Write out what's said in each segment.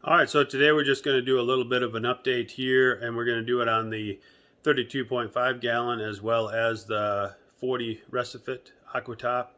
All right, so today we're just going to do a little bit of an update here, and we're going to do it on the 32.5 gallon as well as the 40 recife aquatop.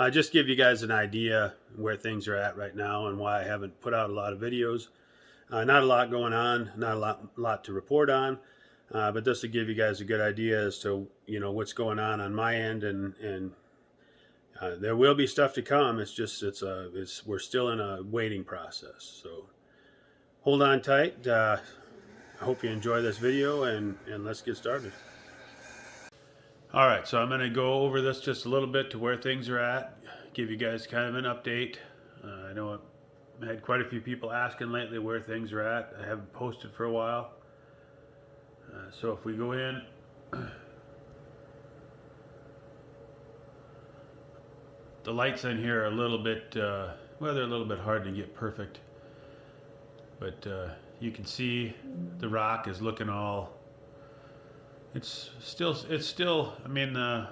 Just give you guys an idea where things are at right now and why I haven't put out a lot of videos. Not a lot going on, not a lot to report on, but this will give you guys a good idea as to what's going on my end, and there will be stuff to come. It's just we're still in a waiting process, so hold on tight. I hope you enjoy this video, and let's get started. All right, so I'm going to go over this just a little bit to where things are at, give you guys kind of an update. I know I had quite a few people asking lately where things are at. I haven't posted for a while. So if we go in, the lights in here are a little bit, well, they're a little bit hard to get perfect. But you can see the rock is looking all, it's still, I mean, the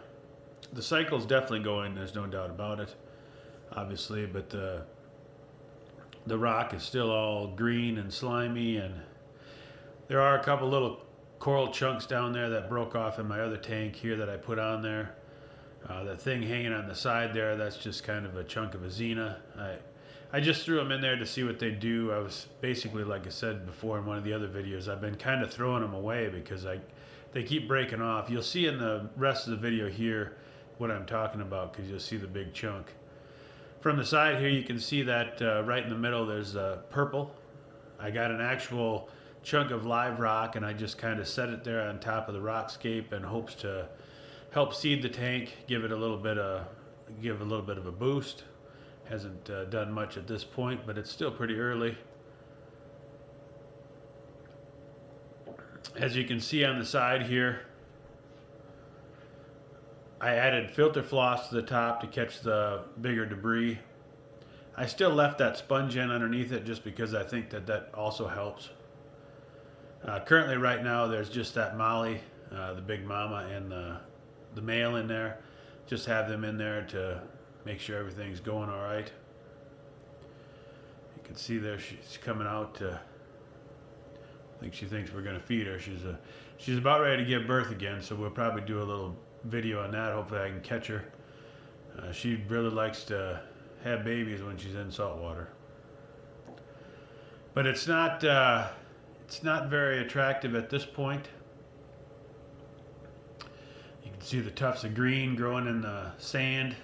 cycle's definitely going, there's no doubt about it, obviously, but the rock is still all green and slimy, and there are a couple little coral chunks down there that broke off in my other tank here that I put on there. The thing hanging on the side there, that's just kind of a chunk of a Xena. I just threw them in there to see what they do. I was basically, like I said before in one of the other videos, I've been kind of throwing them away because they keep breaking off. You'll see in the rest of the video here what I'm talking about, because you'll see the big chunk. From the side here, you can see that right in the middle there's purple. I got an actual chunk of live rock, and I just kind of set it there on top of the rockscape in hopes to help seed the tank, give a little bit of a boost. Hasn't done much at this point, but it's still pretty early. As you can see on the side here, I added filter floss to the top to catch the bigger debris. I still left that sponge in underneath it just because I think that also helps. Currently right now there's just that Molly, the big mama, and the male in there. Just have them in there to make sure everything's going all right. You can see there she's coming out to, I think she thinks we're going to feed her. She's about ready to give birth again, so we'll probably do a little video on that. Hopefully I can catch her. She really likes to have babies when she's in salt water. But it's not very attractive at this point. You can see the tufts of green growing in the sand.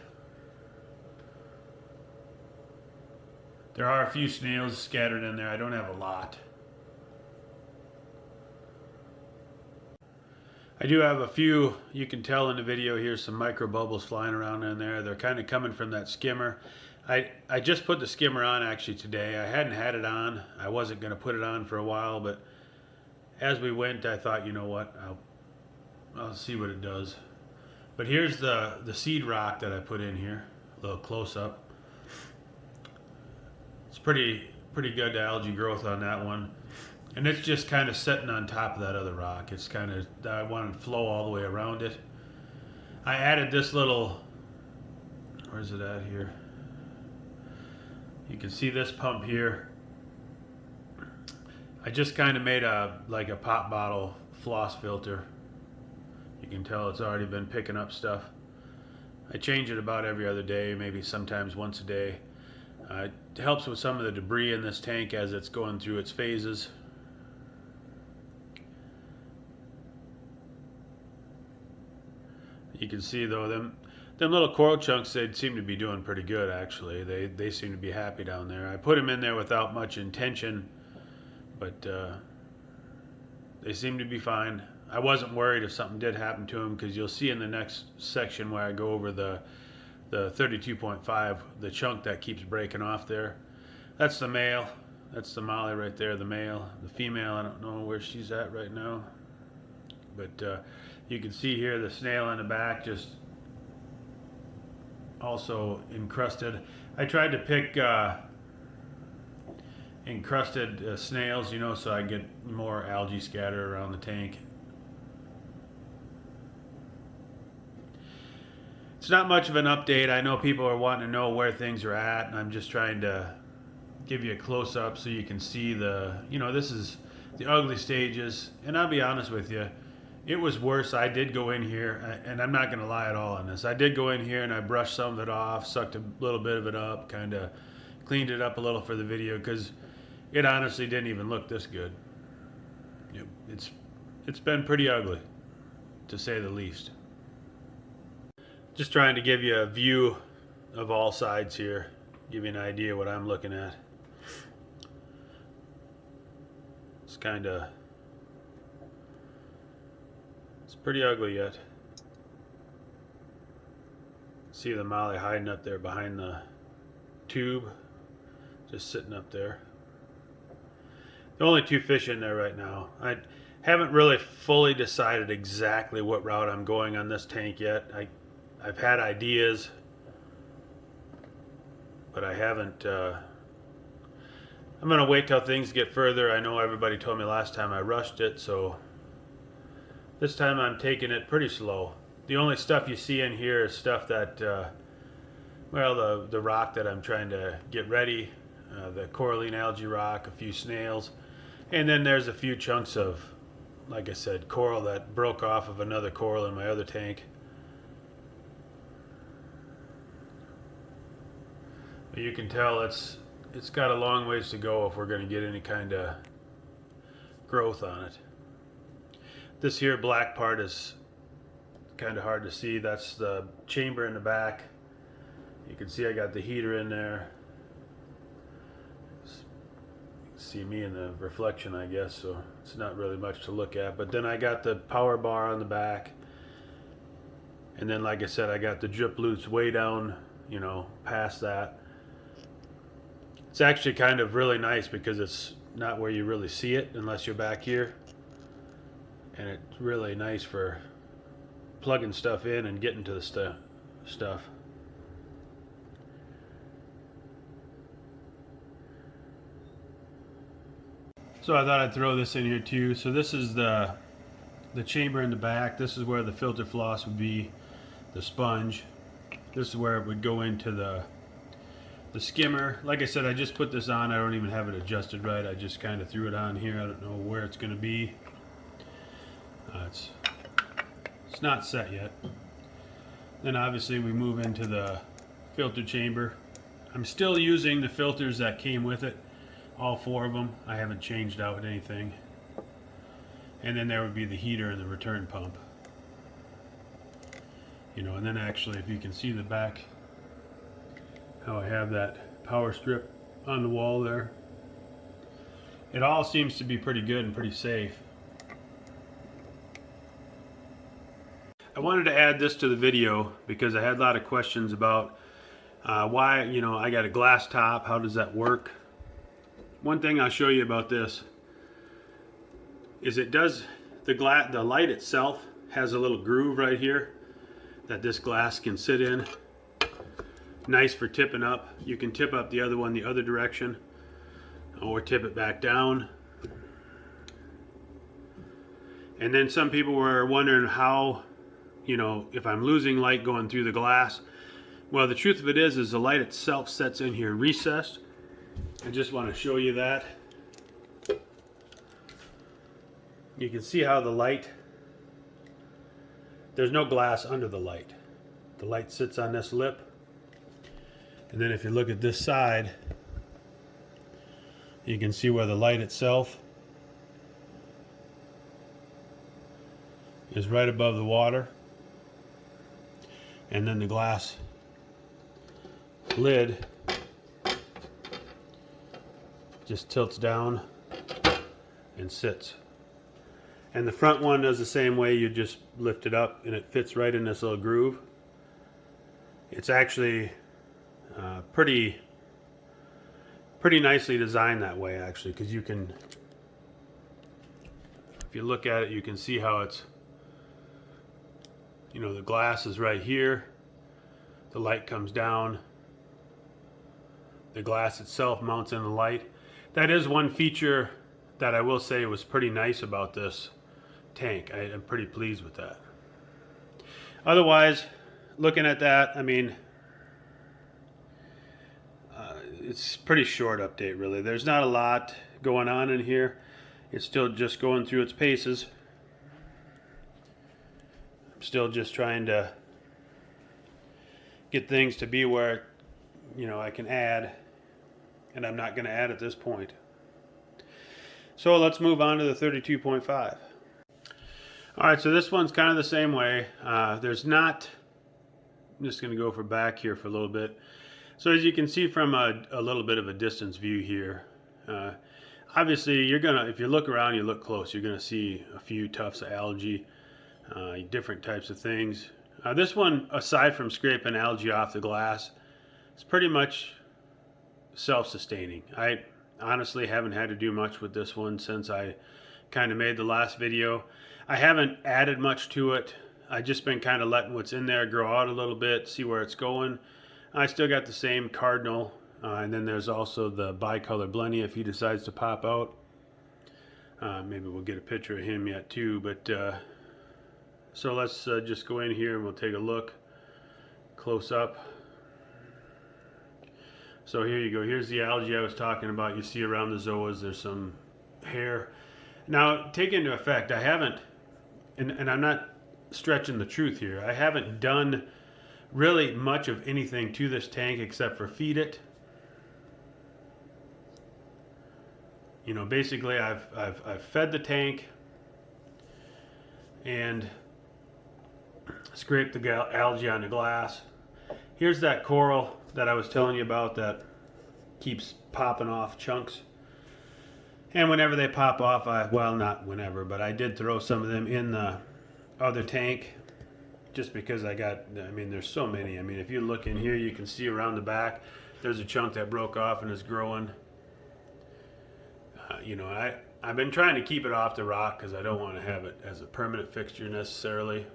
There are a few snails scattered in there. I don't have a lot. I do have a few, you can tell in the video here, some micro bubbles flying around in there. They're kind of coming from that skimmer. I just put the skimmer on actually today. I hadn't had it on. I wasn't going to put it on for a while, but as we went, I thought, you know what, I'll see what it does. But here's the seed rock that I put in here, a little close up. It's pretty good algae growth on that one. And it's just kind of sitting on top of that other rock. It's kind of, I wanted to flow all the way around it. I added this little, where's it at here? You can see this pump here. I just kind of made like a pop bottle floss filter. You can tell it's already been picking up stuff. I change it about every other day, maybe sometimes once a day. It helps with some of the debris in this tank as it's going through its phases. You can see though, them little coral chunks, they seem to be doing pretty good actually. They seem to be happy down there. I put them in there without much intention, but they seem to be fine. I wasn't worried if something did happen to them, because you'll see in the next section where I go over the 32.5, the chunk that keeps breaking off there. That's the male. That's the Molly right there, the male. The female, I don't know where she's at right now. But you can see here the snail on the back just also encrusted. I tried to pick encrusted snails, you know, so I get more algae scatter around the tank. It's not much of an update. I know people are wanting to know where things are at, and I'm just trying to give you a close-up so you can see the, this is the ugly stages. And I'll be honest with you, it was worse. I did go in here, and I'm not going to lie at all on this. I did go in here and I brushed some of it off, sucked a little bit of it up, kind of cleaned it up a little for the video, because it honestly didn't even look this good. It's been pretty ugly, to say the least. Just trying to give you a view of all sides here, give you an idea what I'm looking at. It's pretty ugly yet. See the molly hiding up there behind the tube, just sitting up there. The only 2 fish in there right now. I haven't really fully decided exactly what route I'm going on this tank yet. I've had ideas, but I haven't. I'm gonna wait till things get further. I know everybody told me last time I rushed it, so this time I'm taking it pretty slow. The only stuff you see in here is stuff that, well, the rock that I'm trying to get ready, the coralline algae rock, a few snails, and then there's a few chunks of, like I said, coral that broke off of another coral in my other tank. But you can tell it's got a long ways to go if we're going to get any kind of growth on it. This here black part is kind of hard to see. That's the chamber in the back. You can see I got the heater in there. You can see me in the reflection, I guess, so it's not really much to look at. But then I got the power bar on the back. And then, like I said, I got the drip loops way down, past that. It's actually kind of really nice because it's not where you really see it unless you're back here. And it's really nice for plugging stuff in and getting to the stuff. So I thought I'd throw this in here too. So this is the chamber in the back. This is where the filter floss would be, the sponge. This is where it would go into the skimmer. Like I said, I just put this on. I don't even have it adjusted right. I just kind of threw it on here. I don't know where it's going to be. It's not set yet. Then obviously we move into the filter chamber. I'm still using the filters that came with it, all 4 of them. I haven't changed out anything. And then there would be the heater and the return pump. And then actually, if you can see the back, how I have that power strip on the wall there. It all seems to be pretty good and pretty safe. I wanted to add this to the video because I had a lot of questions about why, I got a glass top, how does that work? One thing I'll show you about this is it does, the light itself has a little groove right here that this glass can sit in. Nice for tipping up. You can tip up the other one the other direction or tip it back down. And then some people were wondering how, if I'm losing light going through the glass. Well, the truth of it is the light itself sets in here recessed. I just want to show you that. You can see how the light, there's no glass under the light. The light sits on this lip. And then if you look at this side, you can see where the light itself is right above the water. And then the glass lid just tilts down and sits. And the front one does the same way. You just lift it up and it fits right in this little groove. It's actually pretty nicely designed that way, actually, because you can, if you look at it, you can see how it's, the glass is right here, the light comes down, the glass itself mounts in the light. That is one feature that I will say was pretty nice about this tank. I'm pretty pleased with that. Otherwise, looking at that, it's a pretty short update, really. There's not a lot going on in here. It's still just going through its paces. I'm still just trying to get things to be where, I can add, and I'm not going to add at this point. So let's move on to the 32.5. All right, so this one's kind of the same way. I'm just going to go for back here for a little bit. So as you can see from a little bit of a distance view here, obviously if you look around, you look close, you're going to see a few tufts of algae, different types of things. This one, aside from scraping algae off the glass, it's pretty much self-sustaining. I honestly haven't had to do much with this one since I kind of made the last video. I haven't added much to it. I've just been kind of letting what's in there grow out a little bit, see where it's going. I still got the same cardinal, and then there's also the bicolor blenny if he decides to pop out. Maybe we'll get a picture of him yet too, but so let's just go in here and we'll take a look close up. So here you go. Here's the algae I was talking about. You see around the zoas there's some hair. Now take into effect, I haven't, and I'm not stretching the truth here, I haven't done really much of anything to this tank except for feed it. Basically I've fed the tank and scraped the algae on the glass. Here's that coral that I was telling you about that keeps popping off chunks. And whenever they pop off, well, not whenever, but I did throw some of them in the other tank just because there's so many. If you look in here, you can see around the back, there's a chunk that broke off and is growing. I've been trying to keep it off the rock because I don't want to have it as a permanent fixture necessarily.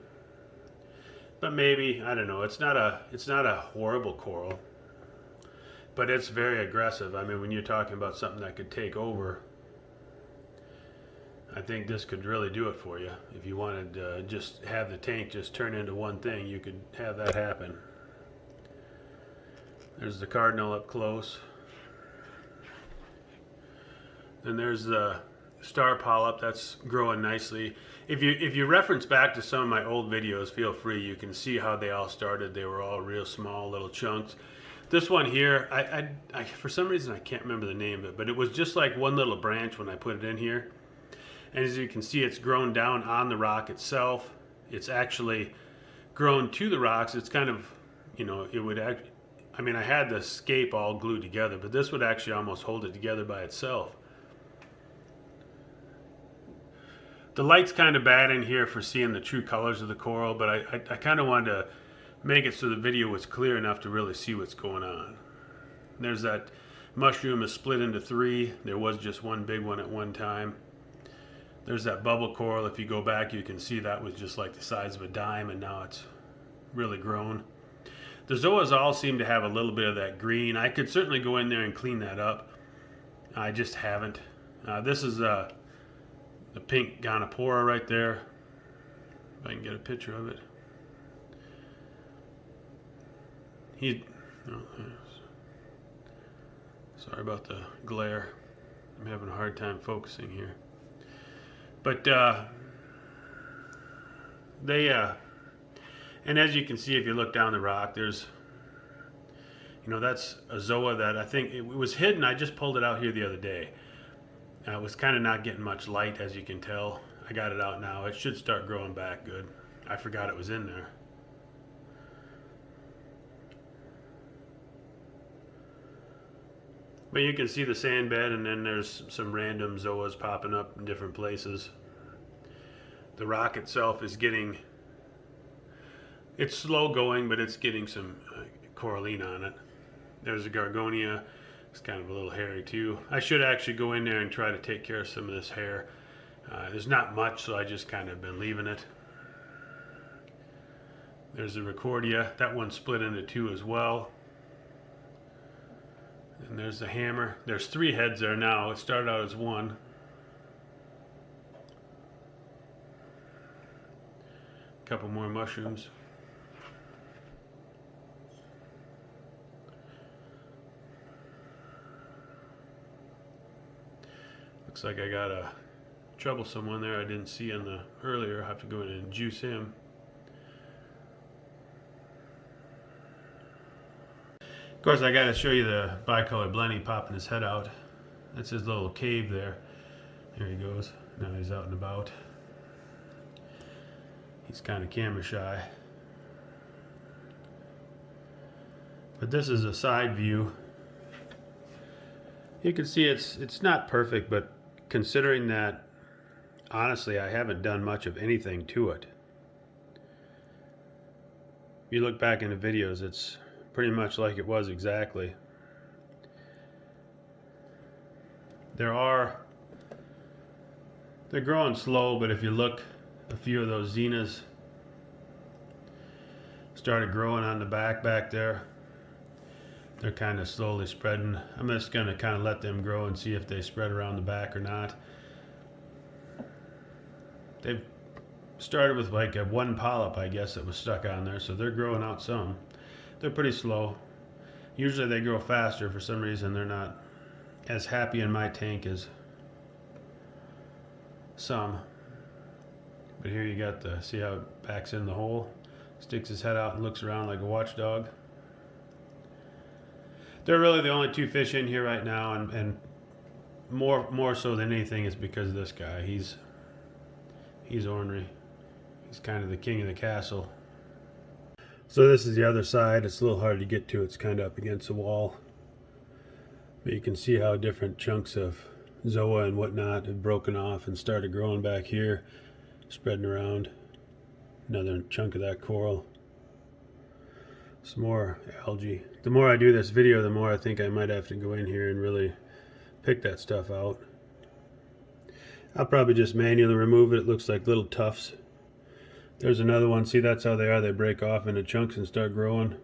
But maybe, I don't know, it's not a horrible coral, but it's very aggressive. When you're talking about something that could take over, I think this could really do it for you. If you wanted to just have the tank just turn into one thing, you could have that happen. There's the cardinal up close. Then there's the star polyp that's growing nicely. If you reference back to some of my old videos, feel free. You can see how they all started. They were all real small little chunks. This one here, I for some reason I can't remember the name of it, but it was just like one little branch when I put it in here. And as you can see, it's grown down on the rock itself. It's actually grown to the rocks. It's kind of, it would act. I had the scape all glued together, but this would actually almost hold it together by itself. The light's kind of bad in here for seeing the true colors of the coral, but I kind of wanted to make it so the video was clear enough to really see what's going on. There's that mushroom is split into three. There was just one big one at one time. There's that bubble coral. If you go back, you can see that was just like the size of a dime, and now it's really grown. The zoas all seem to have a little bit of that green. I could certainly go in there and clean that up. I just haven't. This is the pink Gonapora right there. If I can get a picture of it. Sorry about the glare. I'm having a hard time focusing here. But and as you can see, if you look down the rock, there's, that's a zoa that I think it was hidden. I just pulled it out here the other day. It was kind of not getting much light, as you can tell. I got it out now. It should start growing back good. I forgot it was in there. But you can see the sand bed, and then there's some random zoas popping up in different places. The rock itself is it's slow going, but it's getting some coralline on it. There's a Gorgonia. It's kind of a little hairy too. I should actually go in there and try to take care of some of this hair. There's not much, so I just kind of been leaving it. There's the Recordia. That one split into two as well. And there's the hammer. There's three heads there now. It started out as one. A couple more mushrooms. Looks like I got a troublesome one there I didn't see in the earlier. I have to go in and juice him. Of course, I got to show you the bicolor blenny popping his head out. That's his little cave there. There he goes. Now he's out and about. He's kind of camera shy. But this is a side view. You can see it's not perfect, but considering that, honestly, I haven't done much of anything to it. If you look back in the videos, it's pretty much like it was exactly. They're growing slow, but if you look, a few of those zinnias started growing on the back there. They're kind of slowly spreading. I'm just going to kind of let them grow and see if they spread around the back or not. They've started with like a one polyp, I guess, that was stuck on there, so they're growing out some. They're pretty slow. Usually they grow faster. For some reason they're not as happy in my tank as some. But here you got the, see how it backs in the hole, sticks his head out and looks around like a watchdog. They're really the only two fish in here right now, and more so than anything is because of this guy. He's ornery. He's kind of the king of the castle. So this is the other side. It's a little hard to get to. It's kind of up against the wall. But you can see how different chunks of zoa and whatnot have broken off and started growing back here, spreading around. Another chunk of that coral. Some more algae. The more I do this video, the more I think I might have to go in here and really pick that stuff out. I'll probably just manually remove it. It looks like little tufts. There's another one. See, that's how they are. They break off into chunks and start growing.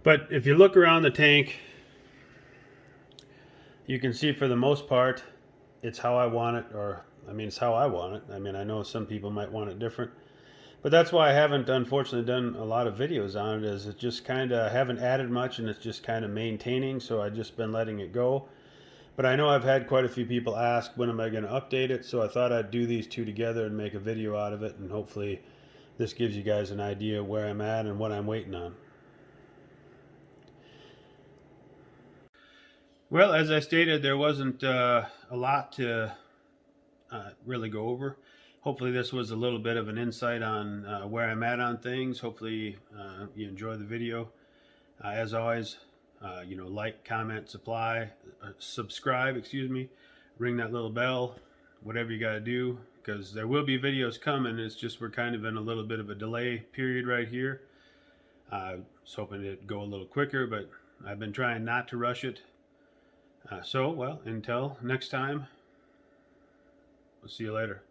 But if you look around the tank, you can see for the most part, it's how I want it, or I mean, it's how I want it. I mean, I know some people might want it different. But that's why I haven't, unfortunately, done a lot of videos on it, is it just kind of, I haven't added much and it's just kind of maintaining, so I've just been letting it go. But I know I've had quite a few people ask, when am I going to update it? So I thought I'd do these two together and make a video out of it, and hopefully this gives you guys an idea of where I'm at and what I'm waiting on. Well, as I stated, there wasn't a lot to really go over. Hopefully this was a little bit of an insight on where I'm at on things. Hopefully you enjoy the video. As always, you know, like, comment, subscribe, excuse me, ring that little bell, whatever you got to do, because there will be videos coming. It's just we're kind of in a little bit of a delay period right here. I was hoping it'd go a little quicker, but I've been trying not to rush it. So, well, until next time, we'll see you later.